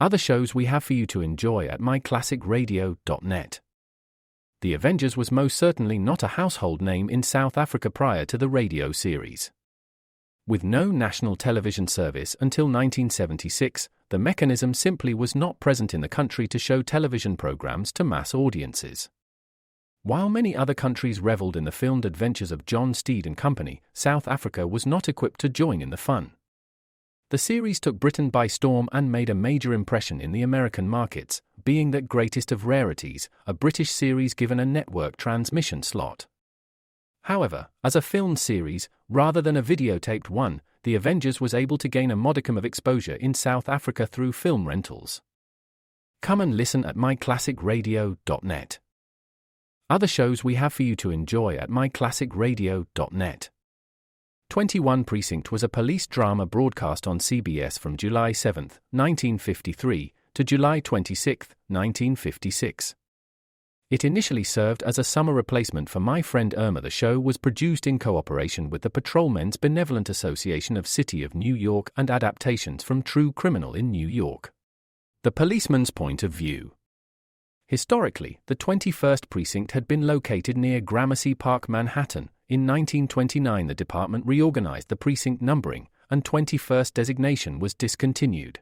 Other shows we have for you to enjoy at myclassicradio.net. The Avengers was most certainly not a household name in South Africa prior to the radio series. With no national television service until 1976, the mechanism simply was not present in the country to show television programs to mass audiences. While many other countries reveled in the filmed adventures of John Steed and company, South Africa was not equipped to join in the fun. The series took Britain by storm and made a major impression in the American markets, being that greatest of rarities, a British series given a network transmission slot. However, as a filmed series, rather than a videotaped one, The Avengers was able to gain a modicum of exposure in South Africa through film rentals. Come and listen at myclassicradio.net. Other shows we have for you to enjoy at myclassicradio.net. 21 Precinct was a police drama broadcast on CBS from July 7, 1953, to July 26, 1956. It initially served as a summer replacement for My Friend Irma. The show was produced in cooperation with the Patrolmen's Benevolent Association of City of New York and adaptations from True Criminal in New York. The Policeman's Point of View. Historically, the 21st Precinct had been located near Gramercy Park, Manhattan. In 1929, the department reorganized the precinct numbering, and 21st designation was discontinued.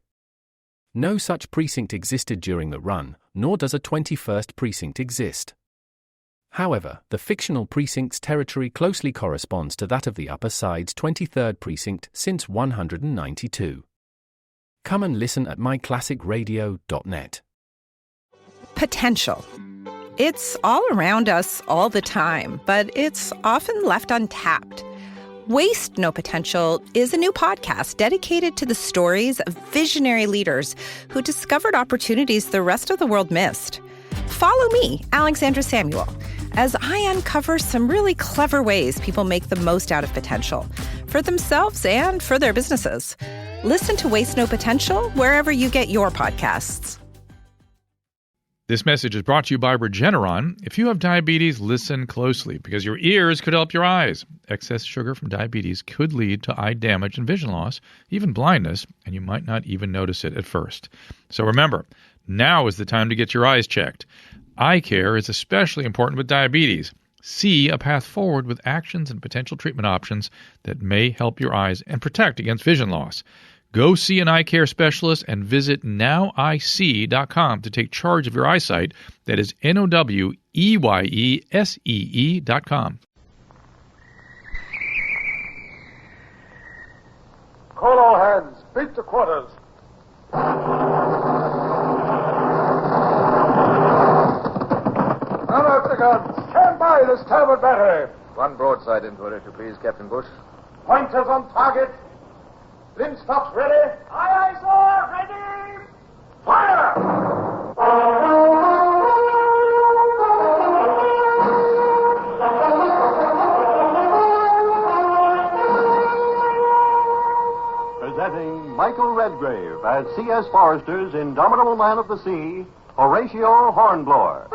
No such precinct existed during the run, nor does a 21st precinct exist. However, the fictional precinct's territory closely corresponds to that of the Upper Side's 23rd precinct since 192. Come and listen at myclassicradio.net. Potential. It's all around us all the time, but it's often left untapped. Waste No Potential is a new podcast dedicated to the stories of visionary leaders who discovered opportunities the rest of the world missed. Follow me, Alexandra Samuel, as I uncover some really clever ways people make the most out of potential for themselves and for their businesses. Listen to Waste No Potential wherever you get your podcasts. This message is brought to you by Regeneron. If you have diabetes, listen closely because your ears could help your eyes. Excess sugar from diabetes could lead to eye damage and vision loss, even blindness, and you might not even notice it at first. So remember, now is the time to get your eyes checked. Eye care is especially important with diabetes. See a path forward with actions and potential treatment options that may help your eyes and protect against vision loss. Go see an eye care specialist and visit noweyesee.com to take charge of your eyesight. That is NOWEYESEE.com. Call all hands. Beat to quarters. Now up the guns. Stand by the starboard battery. One broadside into it, if you please, Captain Bush. Pointers on target. Linstocks ready? Aye, aye, sir. Ready. Fire! Presenting Michael Redgrave as C.S. Forrester's indomitable man of the sea, Horatio Hornblower.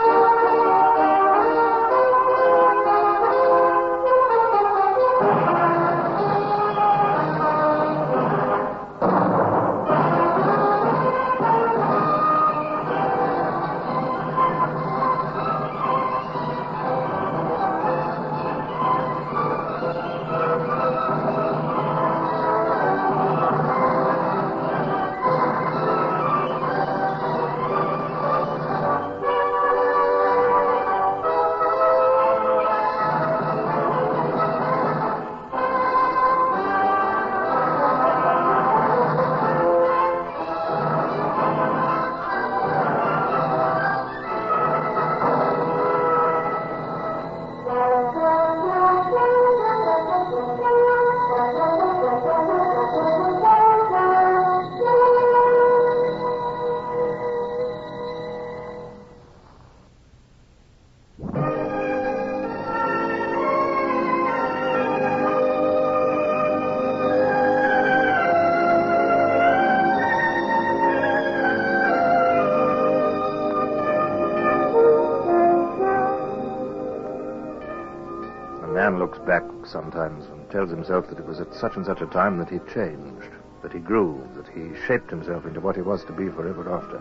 Looks back sometimes and tells himself that it was at such and such a time that he changed. that he grew, that he shaped himself into what he was to be forever after.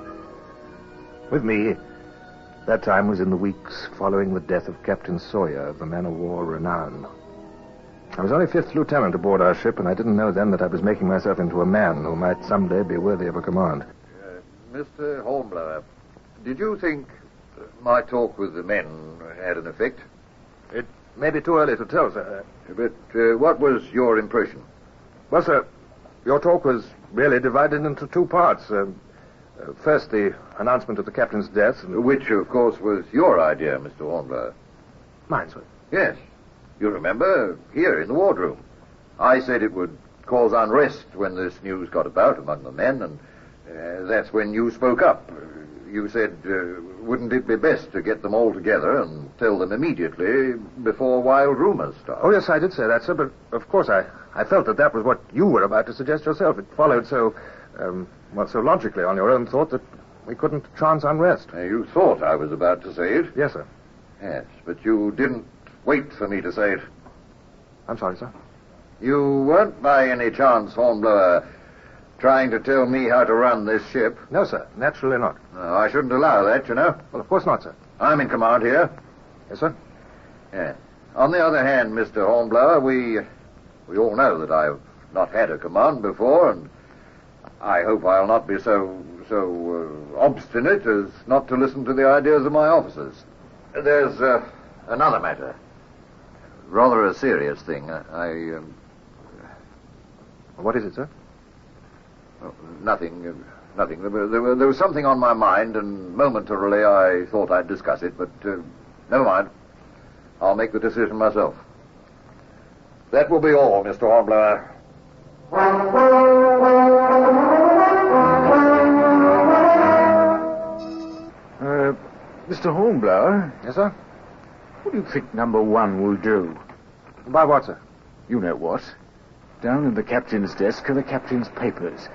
With me, that time was in the weeks following the death of Captain Sawyer of the man-of-war Renown. I was only 5th lieutenant aboard our ship, and I didn't know then that I was making myself into a man who might someday be worthy of a command. Mr. Hornblower, did you think my talk with the men had an effect? It may be too early to tell, sir. But what was your impression? Well, sir, your talk was really divided into 2 parts. First, the announcement of the captain's death. Which, of course, was your idea, Mr. Hornblower. Mine, sir. Yes. You remember, here in the wardroom. I said it would cause unrest when this news got about among the men, and that's when you spoke up. You said, wouldn't it be best to get them all together and tell them immediately before wild rumors start? Oh, yes, I did say that, sir, but of course I felt that was what you were about to suggest yourself. It followed so logically on your own thought that we couldn't chance unrest. You thought I was about to say it? Yes, sir. Yes, but you didn't wait for me to say it. I'm sorry, sir. You weren't by any chance, Hornblower, trying to tell me how to run this ship? No, sir. Naturally not. No, I shouldn't allow that, you know. Well, of course not, sir. I'm in command here. Yes, sir. Yes. On the other hand, Mr. Hornblower, we all know that I've not had a command before, and I hope I'll not be so obstinate as not to listen to the ideas of my officers. There's another matter. Rather a serious thing. What is it, sir? Oh, nothing. There was something on my mind, and momentarily I thought I'd discuss it, but never mind. I'll make the decision myself. That will be all, Mr. Hornblower. Mr. Hornblower? Yes, sir? What do you think number 1 will do? By what, sir? You know what. Down in the captain's desk are the captain's papers.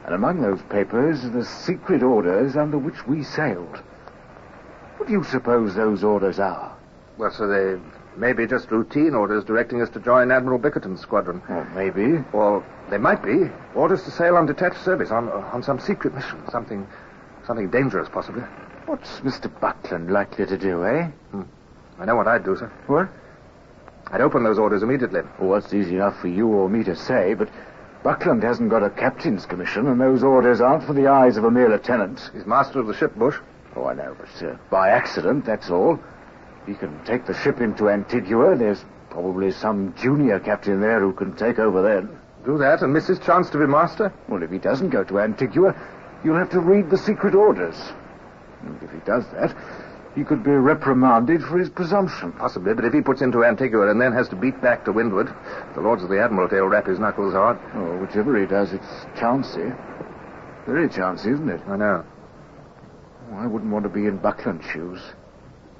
And among those papers are the secret orders under which we sailed. What do you suppose those orders are? Well, sir, they may be just routine orders directing us to join Admiral Bickerton's squadron. Oh, maybe. Or they might be orders to sail on detached service, on some secret mission. Something dangerous, possibly. What's Mr. Buckland likely to do, eh? I know what I'd do, sir. What? I'd open those orders immediately. Well, that's easy enough for you or me to say, but Buckland hasn't got a captain's commission, and those orders aren't for the eyes of a mere lieutenant. He's master of the ship, Bush. Oh, I know, but by accident, that's all. He can take the ship into Antigua. There's probably some junior captain there who can take over then. Do that and miss his chance to be master? Well, if he doesn't go to Antigua, you'll have to read the secret orders. And if he does that, he could be reprimanded for his presumption. Possibly, but if he puts into Antigua and then has to beat back to windward, the Lords of the Admiralty will wrap his knuckles hard. Oh, whichever he does, it's chancy. Very chancy, isn't it? I know. Oh, I wouldn't want to be in Buckland's shoes.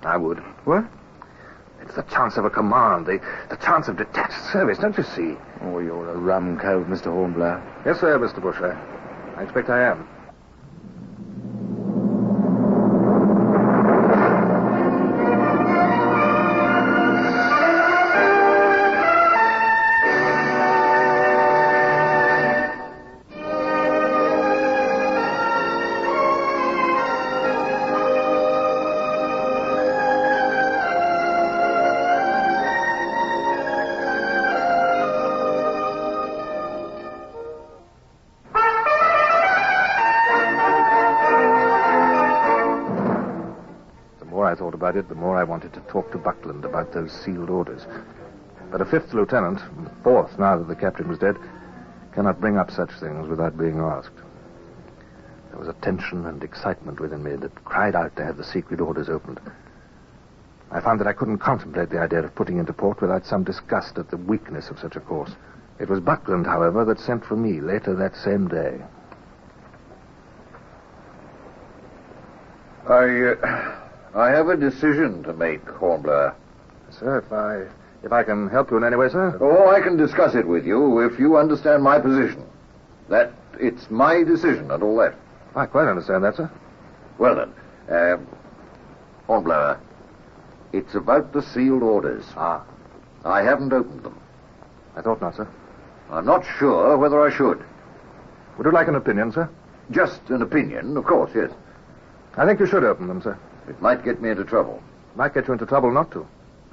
I would. What? It's the chance of a command, the chance of detached service, don't you see? Oh, you're a rum cove, Mr. Hornblower. Yes, sir, Mr. Bush. I expect I am. The more I wanted to talk to Buckland about those sealed orders. But a 5th lieutenant, 4th now that the captain was dead, cannot bring up such things without being asked. There was a tension and excitement within me that cried out to have the secret orders opened. I found that I couldn't contemplate the idea of putting into port without some disgust at the weakness of such a course. It was Buckland, however, that sent for me later that same day. I have a decision to make, Hornblower. Sir, if I can help you in any way, sir? Oh, I can discuss it with you if you understand my position. That it's my decision and all that. I quite understand that, sir. Well, then, Hornblower, it's about the sealed orders. Ah. I haven't opened them. I thought not, sir. I'm not sure whether I should. Would you like an opinion, sir? Just an opinion, of course, yes. I think you should open them, sir. It might get me into trouble. Might get you into trouble not to.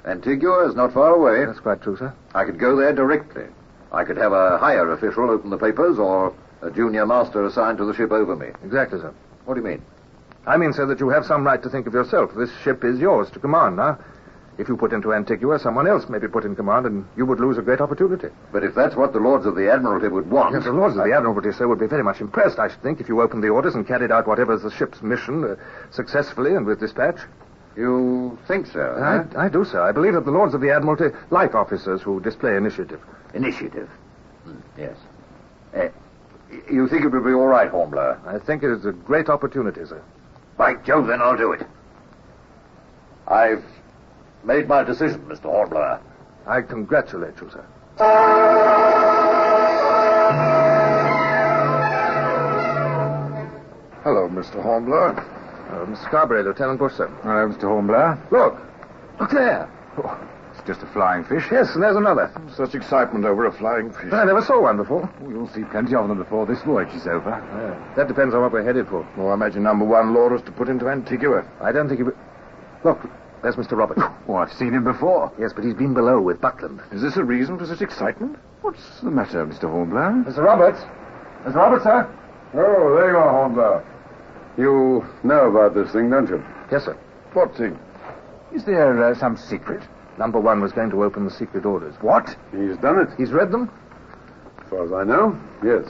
Antigua is not far away. That's quite true, sir. I could go there directly. I could have a higher official open the papers or a junior master assigned to the ship over me. Exactly, sir. What do you mean? I mean, sir, that you have some right to think of yourself. This ship is yours to command now. If you put into Antigua, someone else may be put in command, and you would lose a great opportunity. But if that's what the Lords of the Admiralty would want... Yes, the Lords of the Admiralty, sir, would be very much impressed, I should think, if you opened the orders and carried out whatever is the ship's mission successfully and with dispatch. You think so? I do, sir. I believe that the Lords of the Admiralty like officers who display initiative. Initiative? Yes. You think it would be all right, Hornblower? I think it is a great opportunity, sir. By Jove, then I'll do it. I've made my decision, Mr. Hornblower. I congratulate you, sir. Hello, Mr. Hornblower. Mr. Carberry, Lieutenant Bush, sir. Hello, Mr. Hornblower. Look there. Oh, it's just a flying fish. Yes, and there's another. Such excitement over a flying fish. I never saw one before. We'll see plenty of them before this voyage is over. That depends on what we're headed for. Well, I imagine number one law is to put into Antigua. I don't think he would... Look, there's Mr. Roberts. Oh, I've seen him before. Yes, but he's been below with Buckland. Is this a reason for such excitement? What's the matter, Mr. Hornblower? Mr. Roberts? Mr. Roberts, sir? Oh, there you are, Hornblower. You know about this thing, don't you? Yes, sir. What thing? Is there some secret? Number one was going to open the secret orders. What? He's done it. He's read them? As far as I know, yes.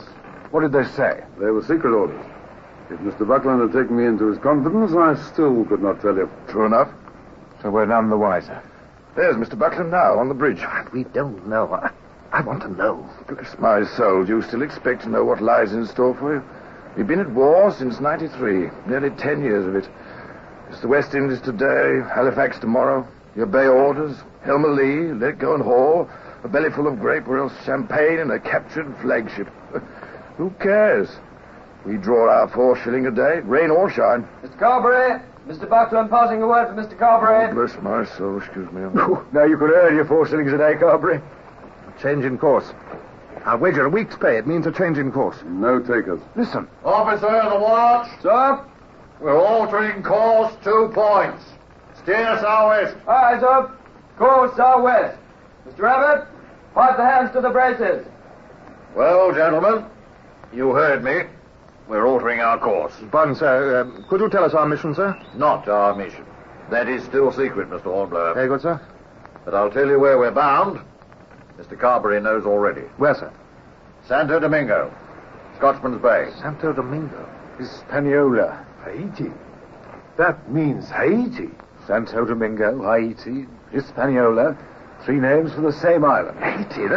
What did they say? They were secret orders. If Mr. Buckland had taken me into his confidence, I still could not tell you. True enough. So we're none the wiser. There's Mr. Buckland now, on the bridge. We don't know. I want to know. Bless my soul, do you still expect to know what lies in store for you? We've been at war since '93, nearly 10 years of it. It's the West Indies today, Halifax tomorrow. You obey orders, Helmer Lee, let go and haul, a belly full of grape or else champagne and a captured flagship. Who cares? We draw our 4 shilling a day, rain or shine. Mr. Carberry, Mr. Buckland passing a word for Mr. Carberry. Oh, bless my soul, excuse me. Now you could earn your 4 shillings a day, Carberry. Change in course. I'll wager a week's pay. It means a change in course. No takers. Listen. Officer of the watch. Sir? We're altering course 2 points. Steer southwest. Aye, sir. Course southwest. Mr. Abbott, pipe the hands to the braces. Well, gentlemen, you heard me. We're altering our course. Pardon, sir. Could you tell us our mission, sir? Not our mission. That is still secret, Mr. Hornblower. Very good, sir. But I'll tell you where we're bound. Mr. Carberry knows already. Where, sir? Santo Domingo, Scotchman's Bay. Santo Domingo. Hispaniola. Haiti. That means Haiti. Santo Domingo, Haiti, Hispaniola. 3 names for the same island. Haiti?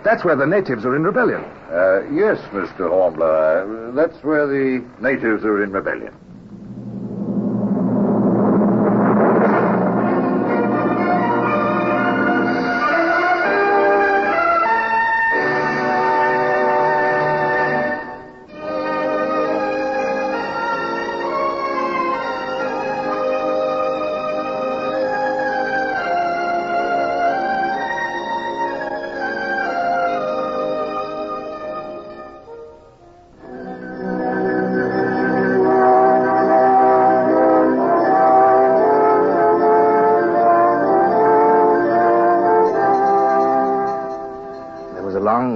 That's where the natives are in rebellion. Yes, Mr. Hornblower. That's where the natives are in rebellion.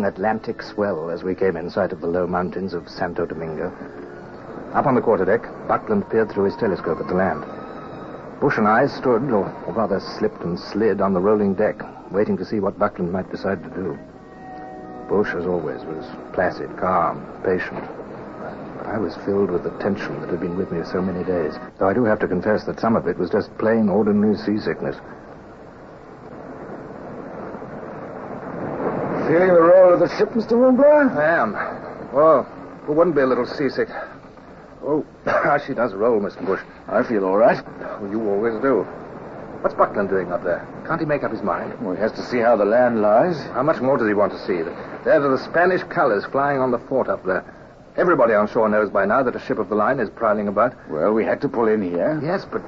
Atlantic swell as we came in sight of the low mountains of Santo Domingo. Up on the quarterdeck, Buckland peered through his telescope at the land. Bush and I stood, or rather slipped and slid, on the rolling deck, waiting to see what Buckland might decide to do. Bush, as always, was placid, calm, patient. But I was filled with the tension that had been with me so many days, though I do have to confess that some of it was just plain, ordinary seasickness. Feeling the roll of the ship, Mr. Hornblower? I am. Well, who wouldn't be a little seasick? Oh, she does roll, Mr. Bush. I feel all right. Well, you always do. What's Buckland doing up there? Can't he make up his mind? Well, he has to see how the land lies. How much more does he want to see? There are the Spanish colors flying on the fort up there. Everybody on shore knows by now that a ship of the line is prowling about. Well, we had to pull in here. Yes, but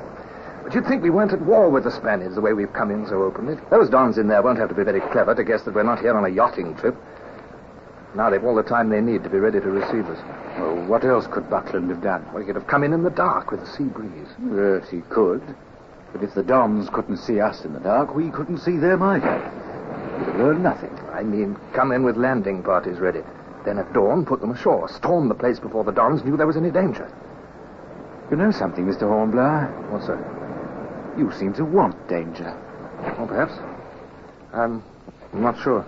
you'd think we weren't at war with the Spaniards the way we've come in so openly. Those dons in there won't have to be very clever to guess that we're not here on a yachting trip. Now they've all the time they need to be ready to receive us. Well, what else could Buckland have done? Well, he could have come in the dark with a sea breeze. Yes, he could. But if the Dons couldn't see us in the dark, we couldn't see them either. We'd have learned nothing. I mean, come in with landing parties ready. Then at dawn, put them ashore. Storm the place before the Dons knew there was any danger. You know something, Mr. Hornblower? What's that? You seem to want danger. Well, perhaps. I'm not sure.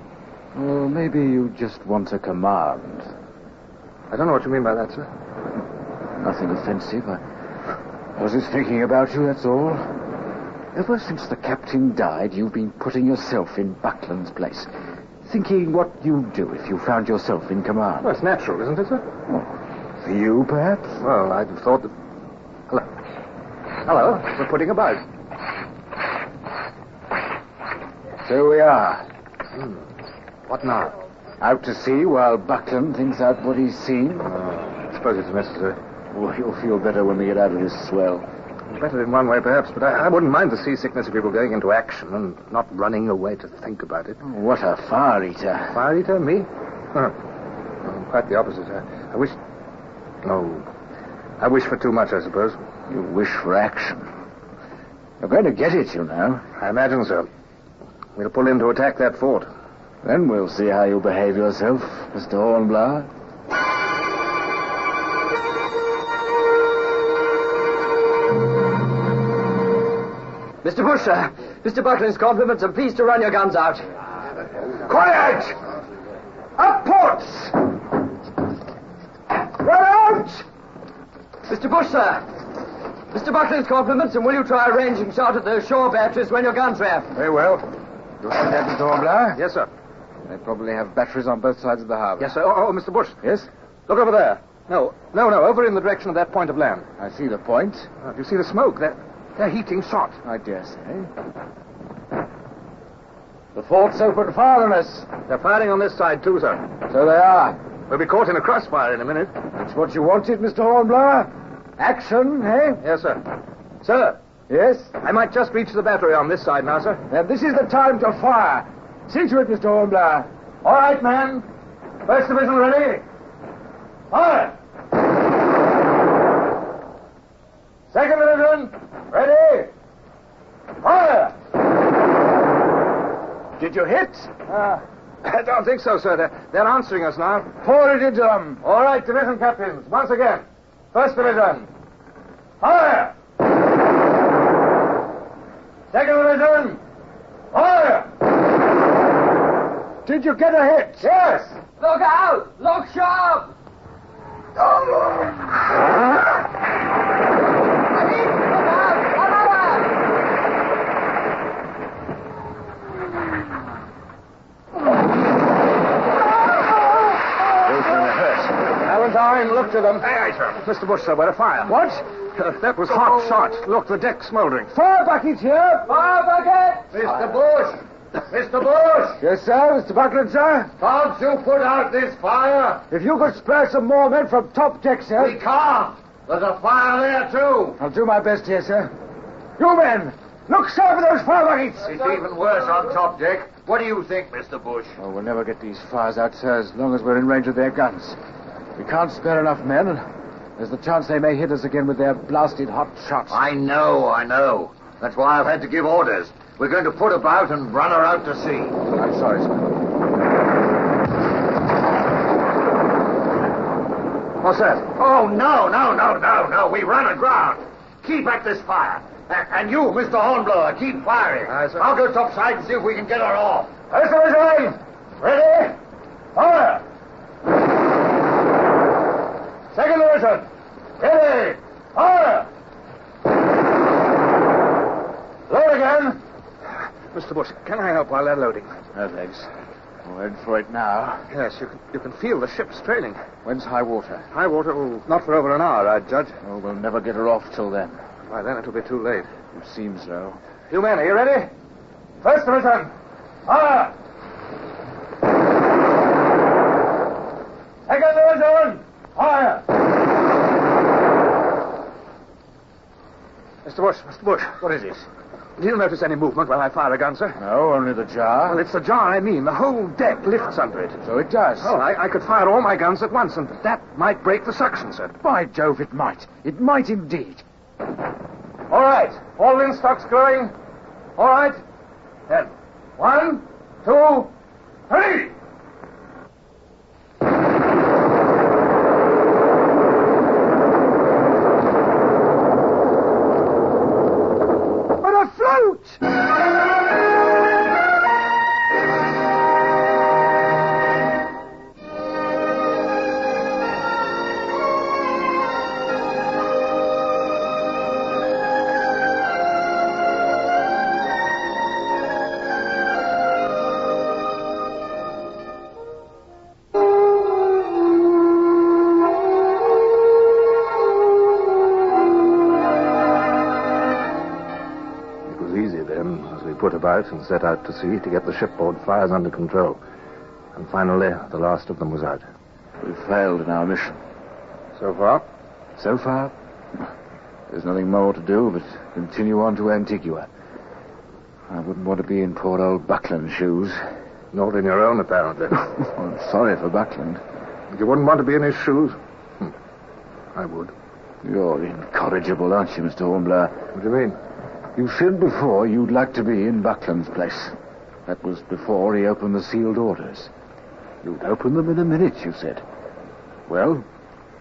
Or maybe you just want a command. I don't know what you mean by that, sir. Nothing offensive. I was just thinking about you, that's all. Ever since the captain died, you've been putting yourself in Buckland's place. Thinking what you'd do if you found yourself in command. Well, it's natural, isn't it, sir? Oh, for you, perhaps? Well, I'd have thought that... Hello. Hello. We're putting about. So we are. What now? Out to sea while Buckland thinks out what he's seen. I suppose it's necessary. Oh, you'll feel better when we get out of this swell. Better in one way, perhaps, but I wouldn't mind the seasickness if we were going into action and not running away to think about it. Oh, what a fire-eater. Fire-eater? Me? Huh. Oh, quite the opposite. I wish... No. I wish for too much, I suppose. You wish for action. You're going to get it, you know. I imagine so. We'll pull in to attack that fort. Then we'll see how you behave yourself, Mr. Hornblower. Mr. Bush, sir. Mr. Buckland's compliments and pleased to run your guns out. Quiet! Up ports! Run out! Mr. Bush, sir. Mr. Buckland's compliments, and will you try a ranging shot at those shore batteries when your guns rev? Very well. You'll see that, Mr. Hornblower? Yes, sir. They probably have batteries on both sides of the harbor. Yes, sir. Oh, Mr. Bush. Yes? Look over there. No, over in the direction of that point of land. I see the point. Do you see the smoke? They're heating shot. I dare say. The fort's open fire on us. They're firing on this side, too, sir. So they are. We'll be caught in a crossfire in a minute. That's what you wanted, Mr. Hornblower? Action, eh? Yes, sir. Sir. Yes? I might just reach the battery on this side now, sir. Then this is the time to fire. See to it, Mr. Hornblower. All right, men. First division ready. Fire! Second division, ready. Fire! Did you hit? I don't think so, sir. They're answering us now. Pour it into them. All right, division captains, once again. First division, fire! Second division, fire! Did you get a hit? Yes! Look out! Look sharp! Valentine, look to them. Aye, sir. Mr. Bush, sir, we're afire. What? That was hot shot. Look, the deck's smoldering. Fire bucket here. Fire bucket! Mr. Bush! Mr. Bush! Yes, sir. Mr. Buckland, sir. Can't you put out this fire? If you could spare some more men from top deck, sir. We can't. There's a fire there, too. I'll do my best here, sir. You men, look sharp at those fire buckets. It's even worse on top deck. What do you think, Mr. Bush? Oh, we'll never get these fires out, sir, as long as we're in range of their guns. We can't spare enough men. There's the chance they may hit us again with their blasted hot shots. I know. That's why I've had to give orders. We're going to put about and run her out to sea. I'm sorry, sir. What's that? Oh, no. We run aground. Keep at this fire. And you, Mr. Hornblower, keep firing. Aye, sir. I'll go topside and see if we can get her off. First division, ready. Fire! Second division, ready. Fire! Load again. Mr. Bush, can I help while they're loading? No, thanks. We're in for it now. Yes, you can feel the ship's trailing. When's high water? High water, not for over an hour, I'd judge. Oh, we'll never get her off till then. By then it'll be too late. It seems so. You men, are you ready? First division, fire! Second division, fire! Mr. Bush, what is it? Do you notice any movement when I fire a gun, sir? No, only the jar. Well, it's the jar I mean. The whole deck lifts under it. So it does. Oh, I could fire all my guns at once, and that might break the suction, sir. By Jove, it might. It might indeed. All right. All linstocks going. All right. Then, 1, 2, 3. Put about and set out to sea to get the shipboard fires under control. And finally, the last of them was out. We failed in our mission. So far? So far, there's nothing more to do but continue on to Antigua. I wouldn't want to be in poor old Buckland's shoes. Not in your own, apparently. I'm sorry for Buckland. You wouldn't want to be in his shoes? I would. You're incorrigible, aren't you, Mr. Hornblower? What do you mean? You said before you'd like to be in Buckland's place. That was before he opened the sealed orders. You'd open them in a minute, you said. Well,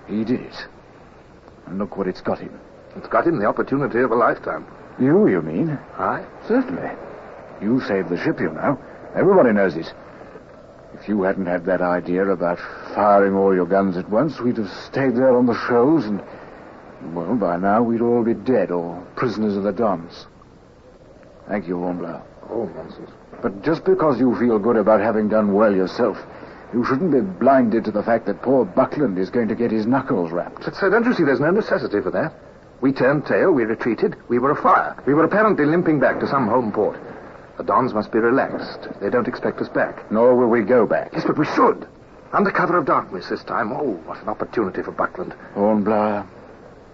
he did it. And look what it's got him. It's got him the opportunity of a lifetime. You mean? I? Certainly. You saved the ship, you know. Everybody knows it. If you hadn't had that idea about firing all your guns at once, we'd have stayed there on the shoals and... well, by now we'd all be dead or prisoners of the Dons. Thank you, Hornblower. Oh, nonsense. But just because you feel good about having done well yourself, you shouldn't be blinded to the fact that poor Buckland is going to get his knuckles rapped. But, sir, don't you see there's no necessity for that? We turned tail, we retreated, we were afire. We were apparently limping back to some home port. The Dons must be relaxed. They don't expect us back. Nor will we go back. Yes, but we should. Under cover of darkness this time. Oh, what an opportunity for Buckland. Hornblower,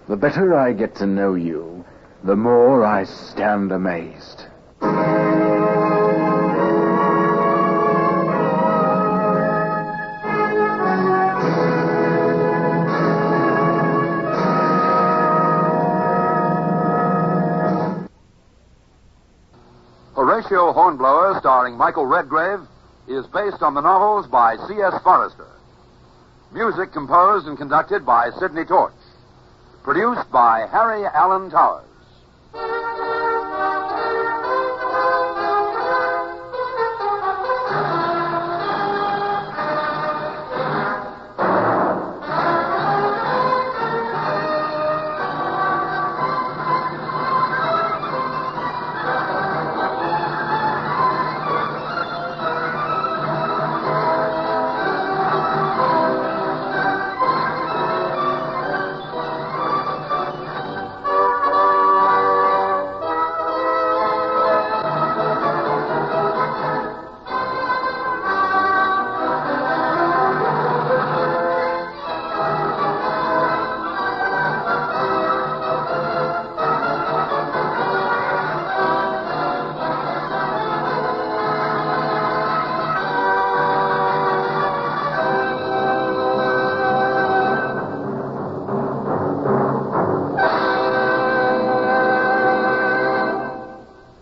the better I get to know you, the more I stand amazed. Horatio, Hornblower, starring Michael Redgrave, is based on the novels by C.S. Forrester. Music composed and conducted by Sidney Torch. Produced by Harry Allen Towers.